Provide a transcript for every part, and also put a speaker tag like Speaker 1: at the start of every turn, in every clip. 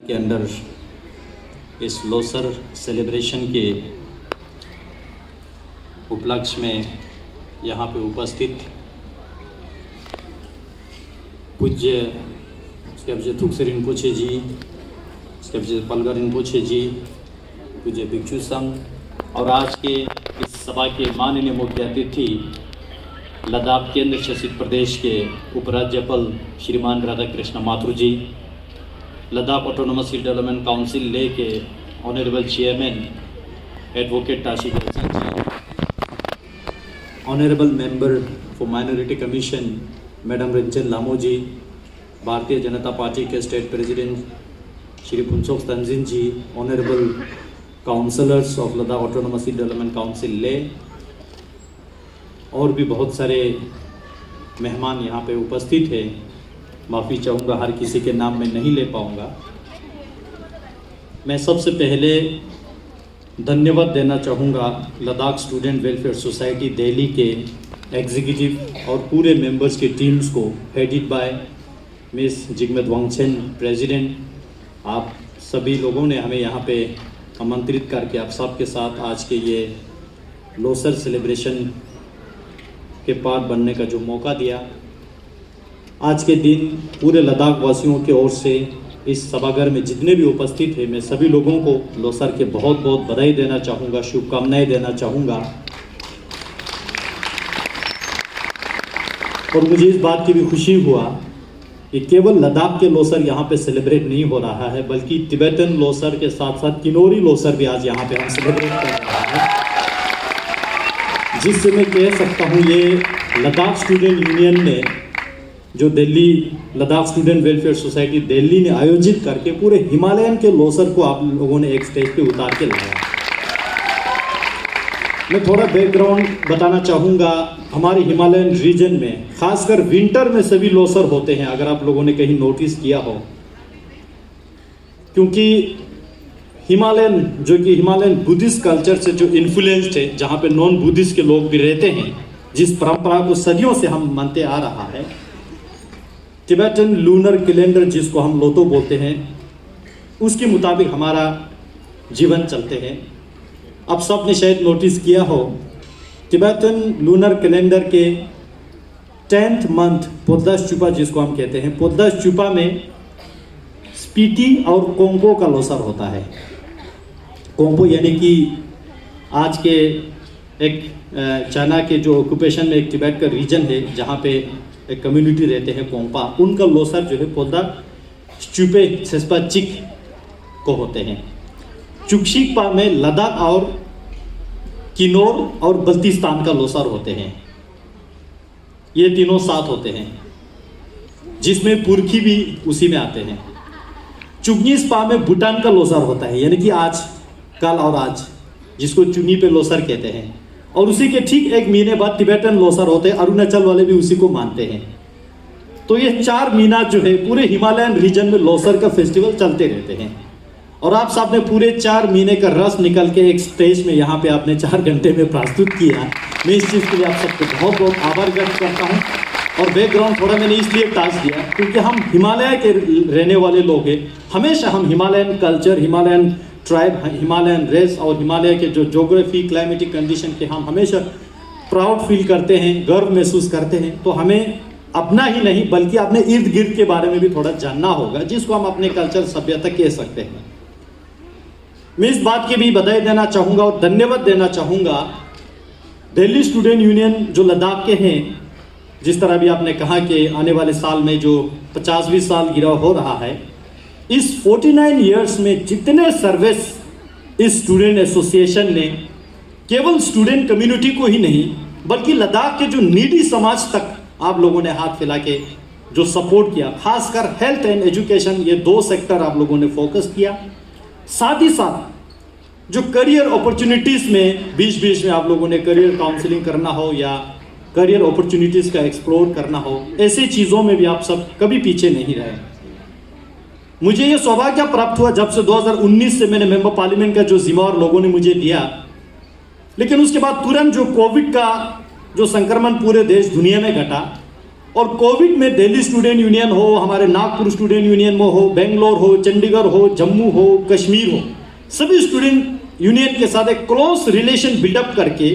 Speaker 1: के अंदर इस लोसर सेलिब्रेशन के उपलक्ष्य में यहाँ पे उपस्थित पूज्य स्कैब्जे थुक्से रिनपोचे जी, स्कैब्जे पलगर रिनपोचे जी, पूज्य भिक्षु संघ और आज के इस सभा के माननीय मुख्य अतिथि लद्दाख केंद्र शासित प्रदेश के उपराज्यपाल श्रीमान Radha Krishna Mathur ji, Ladakh autonomous hill development council Leh के honourable chairman advocate Tashi Gyalson ji, honourable member for minority commission madam Ranjan Lhamo ji, Bharatiya Janata Party के state president Shri Phunsok Tanzin ji, honourable councillors of Ladakh autonomous hill development council Leh और भी बहुत सारे मेहमान यहाँ पे उपस्थित हैं। माफ़ी चाहूँगा, हर किसी के नाम में नहीं ले पाऊँगा। मैं सबसे पहले धन्यवाद देना चाहूँगा Ladakh student welfare society Delhi के एग्जीक्यूटिव और पूरे मेंबर्स के टीम्स को, headed by miss Jigmet Wangchen president. आप सभी लोगों ने हमें यहाँ पे आमंत्रित करके आप सबके साथ आज के ये लोसर सेलिब्रेशन के पार्ट बनने का जो मौका दिया। आज के दिन पूरे लद्दाख वासियों की ओर से इस सभागार में जितने भी उपस्थित हैं, मैं सभी लोगों को लोसर के बहुत बहुत बधाई देना चाहूँगा, शुभकामनाएं देना चाहूँगा। और मुझे इस बात की भी खुशी हुआ कि केवल लद्दाख के लोसर यहाँ पे सेलिब्रेट नहीं हो रहा है, बल्कि तिब्बतन लोसर के साथ साथ किन्नौरी लोसर भी आज यहाँ पे हम सेलिब्रेट कर रहे हैं, जिससे मैं कह सकता हूँ ये लद्दाख स्टूडेंट यूनियन ने जो Delhi Ladakh student welfare society Delhi ने आयोजित करके पूरे हिमालयन के लोसर को आप लोगों ने एक स्टेज पे उतार के लाया। मैं थोड़ा बैकग्राउंड बताना चाहूँगा। हमारे हिमालयन रीजन में खासकर विंटर में सभी लोसर होते हैं, अगर आप लोगों ने कहीं नोटिस किया हो, क्योंकि हिमालयन बुद्धिस्ट कल्चर से जो इन्फ्लुएंस्ड है, जहाँ पे नॉन बुद्धिस्ट के लोग भी रहते हैं, जिस परंपरा को सदियों से हम मानते आ रहा है, तिब्बतन लूनर कैलेंडर जिसको हम लोतो बोलते हैं, उसके मुताबिक हमारा जीवन चलते हैं। अब सब ने शायद नोटिस किया हो, तिब्बतन लूनर कैलेंडर के 10th मंथ पोद्दास चुपा जिसको हम कहते हैं, पोद्दास चुपा में स्पीति और कोंगपो का लोसर होता है। कोंगपो यानी कि आज के एक चाइना के जो ऑक्यूपेशन में एक तिब्बत का रीजन है, जहाँ पे एक कम्युनिटी रहते हैं कोंगपा, उनका लोसर जो है पोद्दा चुपे सेस्पा चिक को होते हैं। चुकशिकपा में लद्दाख और किन्नौर और बल्तिस्तान का लोसर होते हैं। ये तीनों साथ होते हैं, जिसमें पुरखी भी उसी में आते हैं। चुगनीस्पा में भूटान का लोसर होता है, यानी कि आज, कल और आज, जिसको चुनी पे लोसर कहते हैं। और उसी के ठीक एक महीने बाद तिब्बतन लोसर होते हैं, अरुणाचल वाले भी उसी को मानते हैं। तो ये 4 महीना जो है पूरे हिमालयन रीजन में लोसर का फेस्टिवल चलते रहते हैं। और आप सब ने पूरे 4 महीने का रस निकल के एक स्टेज में यहाँ पे आपने 4 घंटे में प्रस्तुत किया। मैं इस चीज़ के लिए आप सबको बहुत बहुत आभार व्यक्त करता हूँ। और बैकग्राउंड थोड़ा मैंने इसलिए टाच दिया क्योंकि हम हिमालय के रहने वाले लोग हैं। हमेशा हम Himalayan culture, Himalayan tribe, Himalayan race और हिमालय के जो जोग्राफी क्लाइमेटिक कंडीशन के हम हमेशा प्राउड फील करते हैं, गर्व महसूस करते हैं। तो हमें अपना ही नहीं बल्कि अपने इर्द गिर्द के बारे में भी थोड़ा जानना होगा, जिसको हम अपने कल्चर सभ्यता कह सकते हैं। मैं इस बात की भी बधाई देना चाहूँगा और धन्यवाद देना चाहूँगा दिल्ली स्टूडेंट यूनियन जो लद्दाख के हैं। जिस तरह भी आपने कहा कि आने वाले साल में जो 50वीं साल गिरा हो रहा है, इस 49 ईयर्स में जितने सर्विस इस स्टूडेंट एसोसिएशन ने केवल स्टूडेंट कम्युनिटी को ही नहीं बल्कि लद्दाख के जो नीडी समाज तक आप लोगों ने हाथ फैला के जो सपोर्ट किया, खासकर हेल्थ एंड एजुकेशन, ये 2 सेक्टर आप लोगों ने फोकस किया। साथ ही साथ जो करियर अपॉर्चुनिटीज़ में बीच में आप लोगों ने करियर काउंसलिंग करना हो या करियर अपॉर्चुनिटीज़ का एक्सप्लोर करना हो, ऐसी चीज़ों में भी आप सब कभी पीछे नहीं रहे। मुझे ये सौभाग्य प्राप्त हुआ जब से 2019 से मैंने मेंबर पार्लियामेंट का जो जिम्मेवार लोगों ने मुझे दिया, लेकिन उसके बाद तुरंत जो कोविड का जो संक्रमण पूरे देश दुनिया में घटा, और कोविड में दिल्ली स्टूडेंट यूनियन हो, हमारे नागपुर स्टूडेंट यूनियन में हो, बेंगलोर हो, चंडीगढ़ हो, जम्मू हो, कश्मीर हो, सभी स्टूडेंट यूनियन के साथ एक क्लोज रिलेशन बिल्डअप करके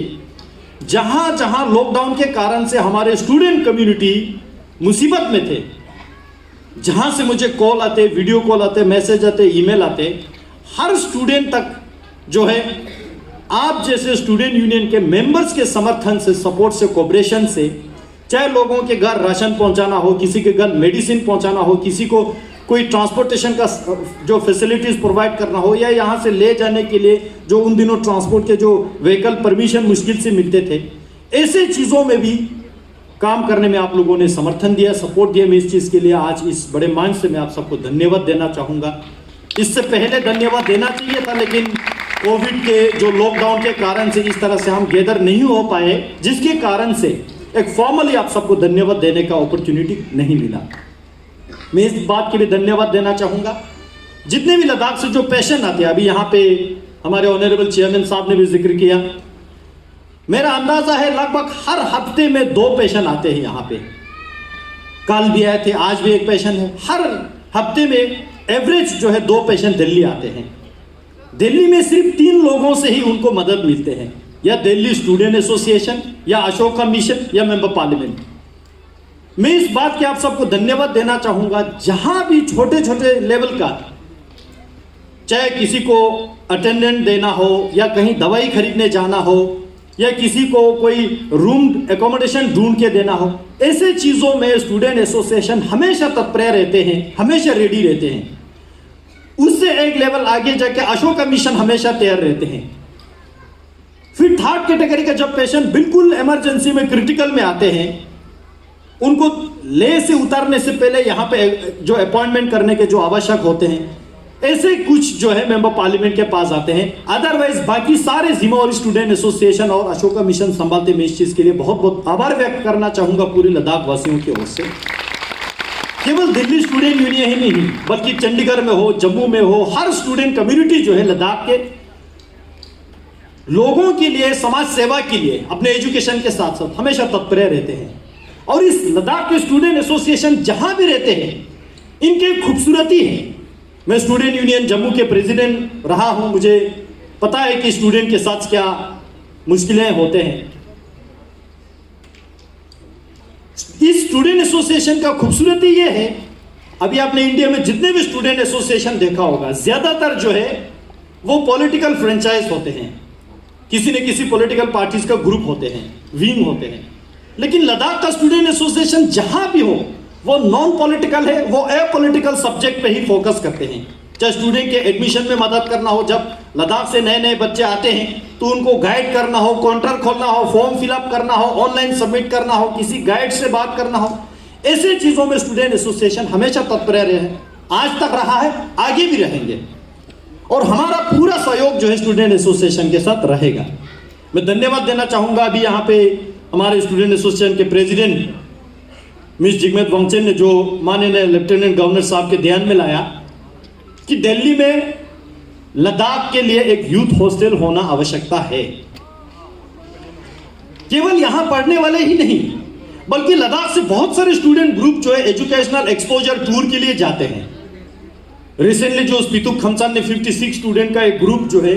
Speaker 1: जहां जहां लॉकडाउन के कारण से हमारे स्टूडेंट कम्युनिटी मुसीबत में थे, जहां से मुझे कॉल आते, वीडियो कॉल आते, मैसेज आते, ईमेल आते, हर स्टूडेंट तक जो है आप जैसे स्टूडेंट यूनियन के मेंबर्स के समर्थन से, सपोर्ट से, कोऑपरेशन से, चाहे लोगों के घर राशन पहुंचाना हो, किसी के घर मेडिसिन पहुंचाना हो, किसी को कोई ट्रांसपोर्टेशन का जो फैसिलिटीज प्रोवाइड करना हो, या यहाँ से ले जाने के लिए जो उन दिनों ट्रांसपोर्ट के जो व्हीकल परमिशन मुश्किल से मिलते थे, ऐसे चीज़ों में भी काम करने में आप लोगों ने समर्थन दिया, सपोर्ट दिया। मैं इस चीज़ के लिए आज इस बड़े मंच से मैं आप सबको धन्यवाद देना चाहूँगा। इससे पहले धन्यवाद देना चाहिए था, लेकिन कोविड के जो लॉकडाउन के कारण से इस तरह से हम गैदर नहीं हो पाए, जिसके कारण से एक फॉर्मली आप सबको धन्यवाद देने का अपॉर्चुनिटी नहीं मिला। मैं इस बात के लिए धन्यवाद देना चाहूँगा जितने भी लद्दाख से जो पेशेंट आते हैं। अभी यहाँ पे हमारे ऑनरेबल चेयरमैन साहब ने भी जिक्र किया, मेरा अंदाजा है लगभग हर हफ्ते में 2 पेशेंट आते हैं यहाँ पे। कल भी आए थे, आज भी एक पेशेंट है। हर हफ्ते में एवरेज जो है 2 पेशेंट दिल्ली आते हैं। दिल्ली में सिर्फ 3 लोगों से ही उनको मदद मिलते हैं, या दिल्ली स्टूडेंट एसोसिएशन, या अशोका मिशन, या मेंबर पार्लियामेंट। मैं इस बात के आप सबको धन्यवाद देना चाहूंगा, जहां भी छोटे छोटे लेवल का, चाहे किसी को अटेंडेंट देना हो, या कहीं दवाई खरीदने जाना हो, या किसी को कोई रूम एकोमोडेशन ढूंढ के देना हो, ऐसे चीजों में स्टूडेंट एसोसिएशन हमेशा तत्पर रहते हैं, हमेशा रेडी रहते हैं। उससे एक लेवल आगे जाके अशोका मिशन हमेशा तैयार रहते हैं। फिर थर्ड कैटेगरी का जब पेशेंट बिल्कुल इमरजेंसी में, क्रिटिकल में आते हैं, उनको ले से उतारने से पहले यहाँ पे जो अपॉइंटमेंट करने के जो आवश्यक होते हैं, ऐसे कुछ जो है मेंबर पार्लियामेंट के पास आते हैं। अदरवाइज बाकी सारे जिम्मा और स्टूडेंट एसोसिएशन और अशोका मिशन संभालते। मैं इस चीज के लिए बहुत बहुत आभार व्यक्त करना चाहूंगा पूरे लद्दाख वासियों की ओर से। केवल दिल्ली स्टूडेंट यूनियन ही नहीं, बल्कि चंडीगढ़ में हो, जम्मू में हो, हर स्टूडेंट कम्युनिटी जो है लद्दाख के लोगों के लिए, समाज सेवा के लिए, अपने एजुकेशन के साथ साथ हमेशा तत्पर रहते हैं। और इस लद्दाख के स्टूडेंट एसोसिएशन जहां भी रहते हैं, इनकी खूबसूरती है। मैं स्टूडेंट यूनियन जम्मू के प्रेसिडेंट रहा हूं, मुझे पता है कि स्टूडेंट के साथ क्या मुश्किलें होते हैं। इस स्टूडेंट एसोसिएशन का खूबसूरती यह है, अभी आपने इंडिया में जितने भी स्टूडेंट एसोसिएशन देखा होगा, ज्यादातर जो है वो पॉलिटिकल फ्रेंचाइज होते हैं, किसी न किसी पॉलिटिकल पार्टीज का ग्रुप होते हैं, विंग होते हैं। लेकिन लद्दाख का स्टूडेंट एसोसिएशन जहां भी हो, वो नॉन पॉलिटिकल है, वो अपॉलिटिकल सब्जेक्ट पे ही फोकस करते हैं। चाहे स्टूडेंट के एडमिशन में मदद करना हो, जब लद्दाख से नए नए बच्चे आते हैं तो उनको गाइड करना हो, काउंटर खोलना हो, फॉर्म फिलअप करना हो, ऑनलाइन सबमिट करना हो, किसी गाइड से बात करना हो, ऐसे चीजों में स्टूडेंट एसोसिएशन हमेशा तत्पर रहे हैं, आज तक रहा है, आगे भी रहेंगे। और हमारा पूरा सहयोग जो है स्टूडेंट एसोसिएशन के साथ रहेगा। मैं धन्यवाद देना चाहूंगा अभी यहाँ पे हमारे स्टूडेंट एसोसिएशन के प्रेसिडेंट मिस जिगमेत वांगचुक ने, जो माननीय लेफ्टिनेंट गवर्नर साहब के ध्यान में लाया कि दिल्ली में लद्दाख के लिए एक यूथ हॉस्टल होना आवश्यकता है। केवल यहां पढ़ने वाले ही नहीं, बल्कि लद्दाख से बहुत सारे स्टूडेंट ग्रुप जो है एजुकेशनल एक्सपोजर टूर के लिए जाते हैं। रिसेंटली जो स्पीतुक खमसान ने 56 स्टूडेंट का एक ग्रुप जो है,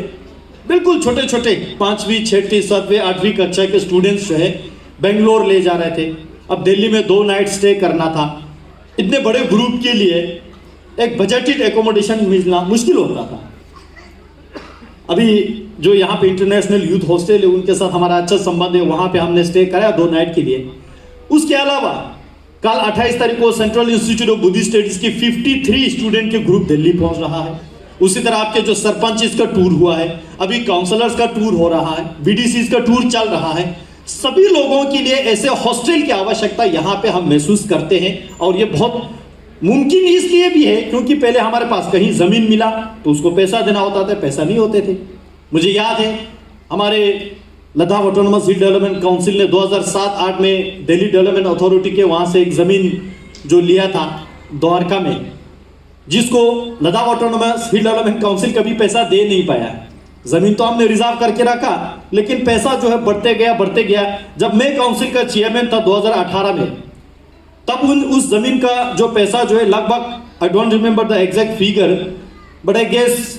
Speaker 1: बिल्कुल छोटे छोटे 5वीं 6वीं 7वीं 8वीं कक्षा के स्टूडेंट्स जो है बेंगलोर ले जा रहे थे। अब दिल्ली में 2 नाइट स्टे करना था। इतने बड़े ग्रुप के लिए एक बजटेड एकोमोडेशन मिलना मुश्किल होता था। अभी जो यहाँ पे इंटरनेशनल यूथ हॉस्टल है, उनके साथ हमारा अच्छा संबंध है, वहाँ पे हमने स्टे कराया 2 नाइट के लिए। उसके अलावा कल 28 तारीख को central institute of Buddhist studies की 53 स्टूडेंट के ग्रुप दिल्ली पहुंच रहा है। उसी तरह आपके जो सरपंच का टूर हुआ है, अभी काउंसलर्स का टूर हो रहा है, बीडीसी का टूर चल रहा है। सभी लोगों के लिए ऐसे हॉस्टल की आवश्यकता यहाँ पे हम महसूस करते हैं। और ये बहुत मुमकिन इसलिए भी है क्योंकि पहले हमारे पास कहीं जमीन मिला तो उसको पैसा देना होता था, पैसा नहीं होते थे। मुझे याद है हमारे Ladakh autonomous hill development council ने 2007-8 में दिल्ली डेवलपमेंट अथॉरिटी के वहाँ से एक ज़मीन जो लिया था द्वारका में, जिसको Ladakh autonomous hill development council कभी पैसा दे नहीं पाया। ज़मीन तो हमने रिजर्व करके रखा, लेकिन पैसा जो है बढ़ते गया। जब मैं काउंसिल का चेयरमैन था 2018 में, तब उस जमीन का जो पैसा जो है लगभग, I don't remember the exact figure, but I guess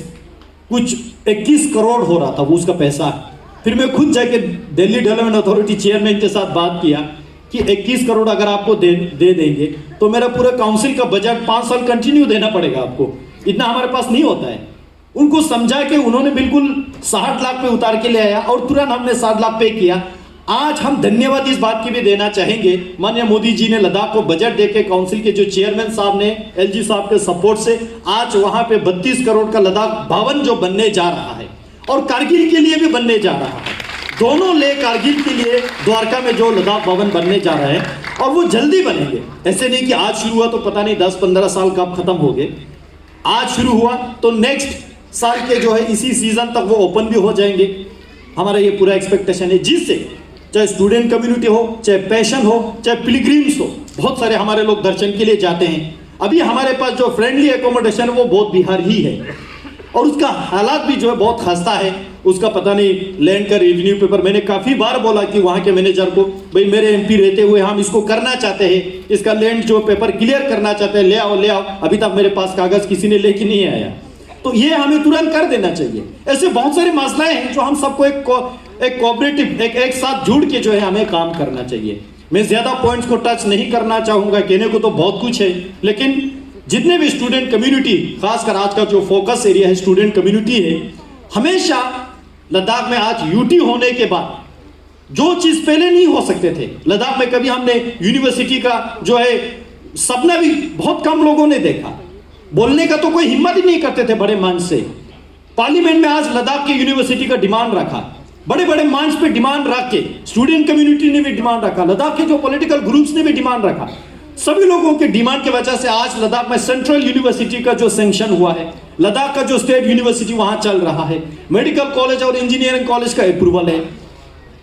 Speaker 1: कुछ 21 करोड़ हो रहा था वो उसका पैसा। फिर मैं खुद जाके दिल्ली डेवलपमेंट अथॉरिटी चेयरमैन के साथ बात किया कि 21 करोड़ अगर आपको दे देंगे तो मेरा पूरा काउंसिल का बजट 5 साल कंटिन्यू देना पड़ेगा आपको, इतना हमारे पास नहीं होता है। उनको समझा के उन्होंने बिल्कुल 60 लाख पे उतार के ले आया और तुरंत हमने 60 लाख पे किया। आज हम धन्यवाद इस बात की भी देना चाहेंगे, माननीय मोदी जी ने लद्दाख को बजट देके काउंसिल के जो चेयरमैन साहब ने एलजी साहब के सपोर्ट से आज वहां पे 32 करोड़ का लद्दाख भवन जो बनने जा रहा है और कारगिल के लिए भी बनने जा रहा है। दोनों ले कारगिल के लिए द्वारका में जो लद्दाख भवन बनने जा रहा है और वो जल्दी बनेंगे। ऐसे नहीं कि आज शुरू हुआ तो पता नहीं 10-15 साल कब खत्म हो गए। आज शुरू हुआ तो नेक्स्ट साल के जो है इसी सीजन तक वो ओपन भी हो जाएंगे। हमारा ये पूरा एक्सपेक्टेशन है, जिससे चाहे स्टूडेंट कम्युनिटी हो, चाहे पैशन हो, चाहे पिलग्रिम्स हो, बहुत सारे हमारे लोग दर्शन के लिए जाते हैं। अभी हमारे पास जो फ्रेंडली एकोमोडेशन वो बहुत बिहार ही है और उसका हालात भी जो है बहुत खस्ता है। उसका पता नहीं लैंड का रेवेन्यू पेपर, मैंने काफी बार बोला कि वहां के मैनेजर को, भाई मेरे एमपी रहते हुए हम इसको करना चाहते हैं, इसका लैंड जो पेपर क्लियर करना चाहते हैं, ले आओ ले आओ। अभी तक मेरे पास कागज किसी ने लेके नहीं आया, तो ये हमें तुरंत कर देना चाहिए। ऐसे बहुत सारे मसले हैं जो हम सबको एक कोऑपरेटिव एक साथ जुड़ के जो है हमें काम करना चाहिए। मैं ज्यादा पॉइंट्स को टच नहीं करना चाहूंगा, कहने को तो बहुत कुछ है, लेकिन जितने भी स्टूडेंट कम्युनिटी, खासकर आज का जो फोकस एरिया है स्टूडेंट कम्युनिटी है, हमेशा लद्दाख में आज यूटी होने के बाद जो चीज पहले नहीं हो सकते थे, लद्दाख में कभी हमने यूनिवर्सिटी का जो है सपना भी बहुत कम लोगों ने देखा, बोलने का तो कोई हिम्मत ही नहीं करते थे बड़े मंच से। पार्लियामेंट में आज लद्दाख की यूनिवर्सिटी का डिमांड रखा, बड़े बड़े मंच पे डिमांड रख के स्टूडेंट कम्युनिटी ने भी डिमांड रखा, लद्दाख के जो पॉलिटिकल ग्रुप्स ने भी डिमांड रखा। सभी लोगों के डिमांड की वजह से आज लद्दाख में सेंट्रल यूनिवर्सिटी का जो सैंक्शन हुआ है, लद्दाख का जो स्टेट यूनिवर्सिटी वहां चल रहा है, मेडिकल कॉलेज और इंजीनियरिंग कॉलेज का अप्रूवल है।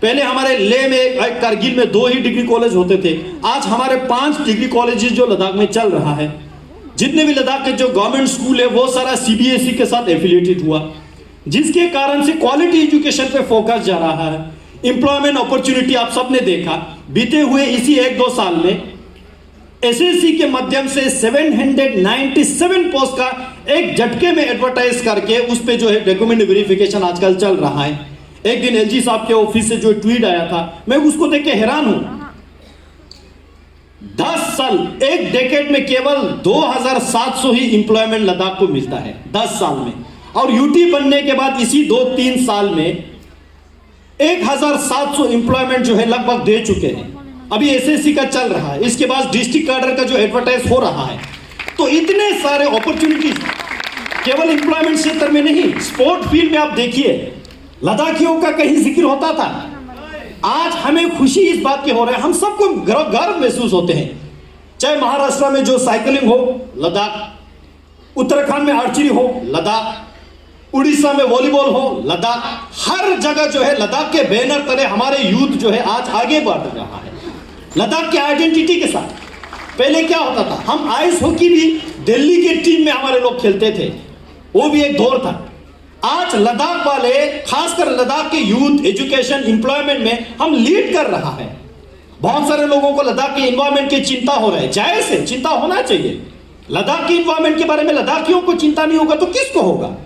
Speaker 1: पहले हमारे ले में, कारगिल में 2 ही डिग्री कॉलेज होते थे, आज हमारे 5 डिग्री कॉलेजेस जो लद्दाख में चल रहा है। जितने भी लद्दाख के जो गवर्नमेंट स्कूल है वो सारा सीबीएसई के साथ एफिलिएटेड हुआ, जिसके कारण से क्वालिटी एजुकेशन पे फोकस जा रहा है। एम्प्लॉयमेंट अपॉर्चुनिटी आप सबने देखा, बीते हुए इसी 1-2 साल में एसएससी के माध्यम से 797 पोस्ट का एक झटके में एडवर्टाइज करके उस पे जो है डॉक्यूमेंट वेरिफिकेशन आजकल चल रहा है। एक दिन एलजी साहब के ऑफिस से जो ट्वीट आया था, मैं उसको देख के हैरान हूं। 10 साल, एक डेकेड में केवल 2700 ही इंप्लॉयमेंट लद्दाख को मिलता है 10 साल में, और यूटी बनने के बाद इसी 2-3 साल में 1700 इंप्लॉयमेंट जो है लगभग दे चुके हैं। अभी एसएससी का चल रहा है, इसके बाद डिस्ट्रिक्ट कार्डर का जो एडवर्टाइज हो रहा है। तो इतने सारे अपॉर्चुनिटीज केवल इंप्लॉयमेंट क्षेत्र में नहीं, स्पोर्ट फील्ड में आप देखिए लद्दाखियों का कहीं जिक्र होता था। आज हमें खुशी इस बात की हो रहा है, हम सबको गर्व महसूस होते हैं। चाहे महाराष्ट्र में जो साइकिलिंग हो लद्दाख, उत्तराखंड में आर्चरी हो लद्दाख, उड़ीसा में वॉलीबॉल हो लद्दाख, हर जगह जो है लद्दाख के बैनर तले हमारे यूथ जो है आज आगे बढ़ रहा है लद्दाख की आइडेंटिटी के साथ। पहले क्या होता था, हम आइस हॉकी भी दिल्ली के टीम में हमारे लोग खेलते थे, वो भी एक दौर था। आज लद्दाख वाले, खासकर लद्दाख के यूथ एजुकेशन एम्प्लॉयमेंट में हम लीड कर रहा है। बहुत सारे लोगों को लद्दाख के एनवायरमेंट की चिंता हो रहा है, जायज है, चिंता होना चाहिए। लद्दाख की एनवायरमेंट के बारे में लद्दाखियों को चिंता नहीं होगा तो किसको होगा।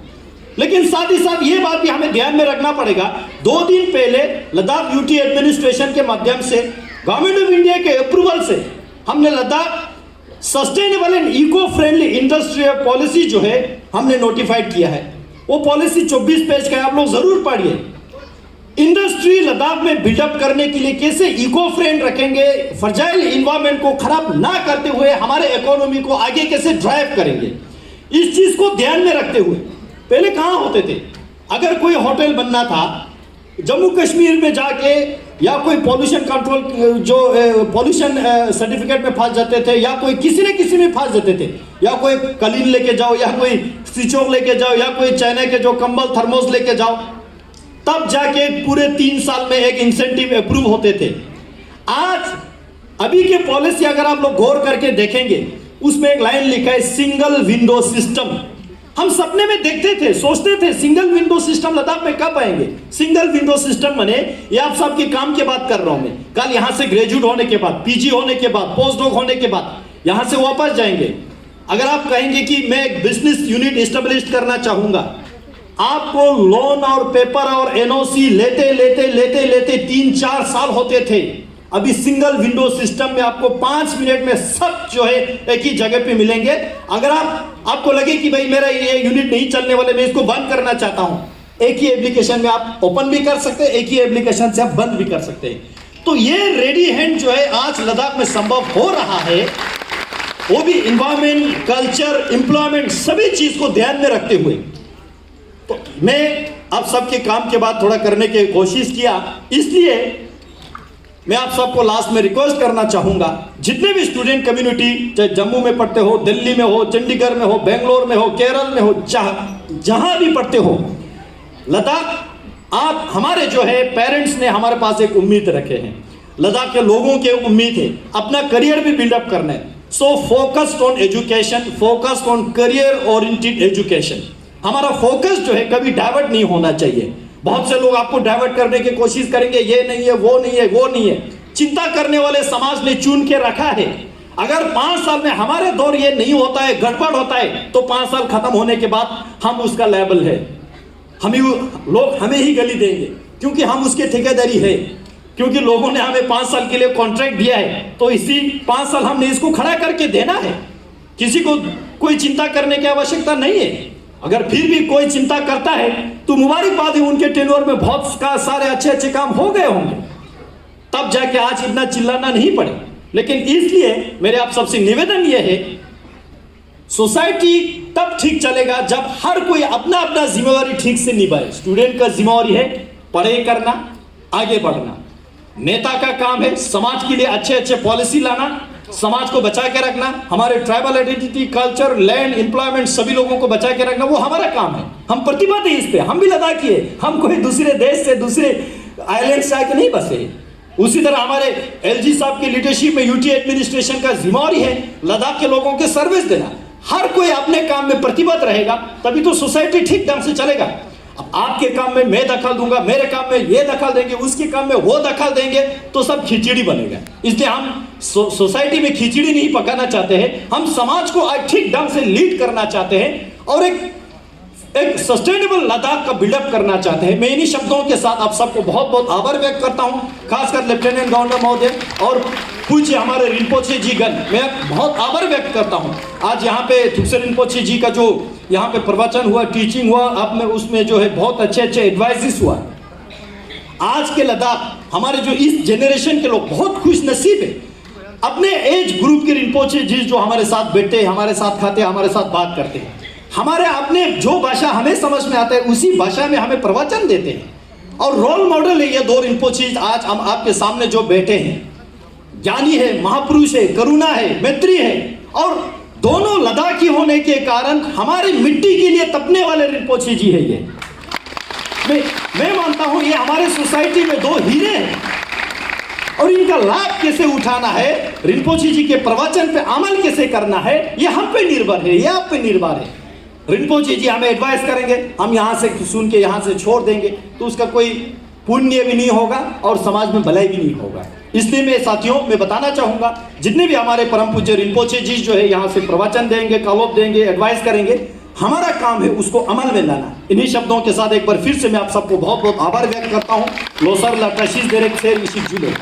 Speaker 1: लेकिन साथ ही साथ ये बात भी हमें ध्यान में रखना पड़ेगा, 2 दिन पहले लद्दाख यूटी एडमिनिस्ट्रेशन के माध्यम से, गवर्नमेंट ऑफ इंडिया के अप्रूवल से, हमने Ladakh sustainable and eco friendly industrial policy जो है हमने नोटिफाइड किया है। वो पॉलिसी 24 पेज का है, आप लोग जरूर पढ़िए। इंडस्ट्री लद्दाख में बिल्डअप करने के लिए कैसे इको फ्रेंड रखेंगे, फ्रजाइल इन्वायरमेंट को खराब ना करते हुए हमारे इकोनॉमी को आगे कैसे ड्राइव करेंगे, इस चीज को ध्यान में रखते हुए। पहले कहां होते थे, अगर कोई होटल बनना था जम्मू कश्मीर में जाके, या कोई पॉल्यूशन कंट्रोल जो पॉल्यूशन सर्टिफिकेट में फंस जाते थे, या कोई किसी न किसी में फंस जाते थे, या कोई कलीन लेके जाओ, या कोई स्विचों लेके जाओ, या कोई चाइना के जो कंबल थर्मोस लेके जाओ, तब जाके पूरे 3 साल में एक इंसेंटिव अप्रूव होते थे। आज अभी के पॉलिसी अगर आप लोग गौर करके देखेंगे, उसमें एक लाइन लिखा है सिंगल विंडो सिस्टम। हम सपने में देखते थे, सोचते थे सिंगल विंडो सिस्टम लद्दाख में कब आएंगे। सिंगल विंडो सिस्टम बने, ये आप सबके काम की बात कर रहा हूं मैं। कल यहां से ग्रेजुएट होने के बाद, पीजी होने के बाद, पोस्ट डॉक होने के बाद यहां से वापस जाएंगे। अगर आप कहेंगे कि मैं एक बिजनेस यूनिट एस्टेब्लिश करना चाहूंगा, आपको लोन और पेपर और एनओसी लेते लेते लेते लेते 3-4 साल होते थे। अभी सिंगल विंडो सिस्टम में आपको 5 मिनट में सब जो है एक ही जगह पे मिलेंगे। अगर आपको लगे कि भाई मेरा ये यूनिट नहीं चलने वाले, मैं इसको बंद करना चाहता हूं, एक ही एप्लीकेशन में आप ओपन भी कर सकते हैं, एक ही एप्लीकेशन से आप बंद भी कर सकते हैं। तो ये रेडी हैंड जो है आज लद्दाख में संभव हो रहा है, वो भी एनवायरमेंट, कल्चर, एम्प्लॉयमेंट सभी चीज को ध्यान में रखते हुए। तो मैं आप सबके काम के बाद थोड़ा करने की कोशिश किया, इसलिए मैं आप सबको लास्ट में रिक्वेस्ट करना चाहूंगा, जितने भी स्टूडेंट कम्युनिटी, चाहे जम्मू में पढ़ते हो, दिल्ली में हो, चंडीगढ़ में हो, बेंगलोर में हो, केरल में हो, जहां भी पढ़ते हो, लद्दाख आप हमारे जो है पेरेंट्स ने हमारे पास एक उम्मीद रखे हैं, लद्दाख के लोगों के उम्मीद है अपना करियर भी बिल्डअप करना है। So focused on education, focused on career oriented education. हमारा फोकस जो है कभी डाइवर्ट नहीं होना चाहिए। बहुत से लोग आपको डाइवर्ट करने की कोशिश करेंगे, ये नहीं है, वो नहीं है, वो नहीं है। चिंता करने वाले समाज ने चुन के रखा है। अगर 5 साल में हमारे दौर ये नहीं होता है, गड़बड़ होता है, तो 5 साल खत्म होने के बाद हम उसका लेबल है, लोग हमें ही गाली देंगे, क्योंकि हम उसके ठेकेदारी है, क्योंकि लोगों ने हमें 5 साल के लिए कॉन्ट्रैक्ट दिया है, तो इसी 5 साल हमने इसको खड़ा करके देना है। किसी को कोई चिंता करने की आवश्यकता नहीं है। अगर फिर भी कोई चिंता करता है तो मुबारकबाद है, उनके टेन्योर में बहुत सारे अच्छे अच्छे काम हो गए होंगे, तब जाके आज इतना चिल्लाना नहीं पड़े। लेकिन इसलिए मेरे आप सबसे निवेदन यह है, सोसाइटी तब ठीक चलेगा जब हर कोई अपना अपना जिम्मेवारी ठीक से निभाए। स्टूडेंट का जिम्मेवारी है पढ़ाई करना, आगे बढ़ना। नेता का काम है समाज के लिए अच्छे अच्छे पॉलिसी लाना, समाज को बचा के रखना, हमारे tribal identity, culture, land, employment सभी लोगों को बचा के रखना, वो हमारा काम है। हम प्रतिबद्ध हैं इस पे, हम भी लद्दाखी है, हम कोई दूसरे देश से, दूसरे आइलैंड से आके नहीं बसे। उसी तरह हमारे एलजी साहब की लीडरशिप में यूटी एडमिनिस्ट्रेशन का जिम्मेवारी है लद्दाख के लोगों के सर्विस देना। हर कोई अपने काम में प्रतिबद्ध रहेगा, तभी तो सोसाइटी ठीक ढंग से चलेगा। अब आपके काम में मैं दखल दूंगा, मेरे काम में ये दखल देंगे, उसके काम में वो दखल देंगे, तो सब खिचड़ी बनेगा। इसलिए हम सोसाइटी में खिचड़ी नहीं पकाना चाहते हैं, हम समाज को ठीक ढंग से लीड करना चाहते हैं और एक सस्टेनेबल लद्दाख का बिल्डअप करना चाहते हैं। मैं इन्हीं शब्दों के साथ आप सबको बहुत बहुत आभार व्यक्त करता हूं, खासकर लेफ्टिनेंट गवर्नर महोदय और पूज्य हमारे रिम्पोचे जी गण, मैं बहुत आभार व्यक्त करता हूं। आज यहाँ पे थुक्से रिम्पोचे जी का जो यहाँ पे प्रवचन हुआ, टीचिंग हुआ, आप में उसमें जो है बहुत अच्छे अच्छे एडवाइजेस हुआ। आज के लद्दाख हमारे जो इस जनरेशन के लोग बहुत खुश नसीब है, अपने एज ग्रुप के रिम्पोचे जी जो हमारे साथ बैठते हैं, हमारे साथ खाते हैं, हमारे साथ बात करते हैं, हमारे अपने जो भाषा हमें समझ में आता है उसी भाषा में हमें प्रवचन देते हैं। और रोल मॉडल है ये 2 रिम्पोचे आज हम आपके सामने जो बैठे हैं, ज्ञानी है, महापुरुष है, करुणा है, मैत्री है, और दोनों लद्दाखी होने के कारण हमारी मिट्टी के लिए तपने वाले रिम्पोचे जी है। ये मैं मानता हूं ये हमारे सोसाइटी में 2 हीरे हैं, और इनका लाभ कैसे उठाना है, रिम्पोचे जी के प्रवचन पे अमल कैसे करना है, ये हम पे निर्भर है, ये आप पे निर्भर है। रिम्पोचे जी हमें एडवाइस करेंगे, हम यहाँ से सुन के यहाँ से छोड़ देंगे, तो उसका कोई पुण्य भी नहीं होगा और समाज में भलाई भी नहीं होगा। इसलिए मैं साथियों मैं बताना चाहूंगा, जितने भी हमारे परम पूज्य रिम्पोचे जी जो है यहाँ से प्रवचन देंगे, कॉलोप देंगे, एडवाइस करेंगे, हमारा काम है उसको अमल में लाना। इन्हीं शब्दों के साथ एक बार फिर से मैं आप सबको बहुत बहुत आभार व्यक्त करता हूँ। लोसर लाटाशीस देरेक शेर इसी जुले।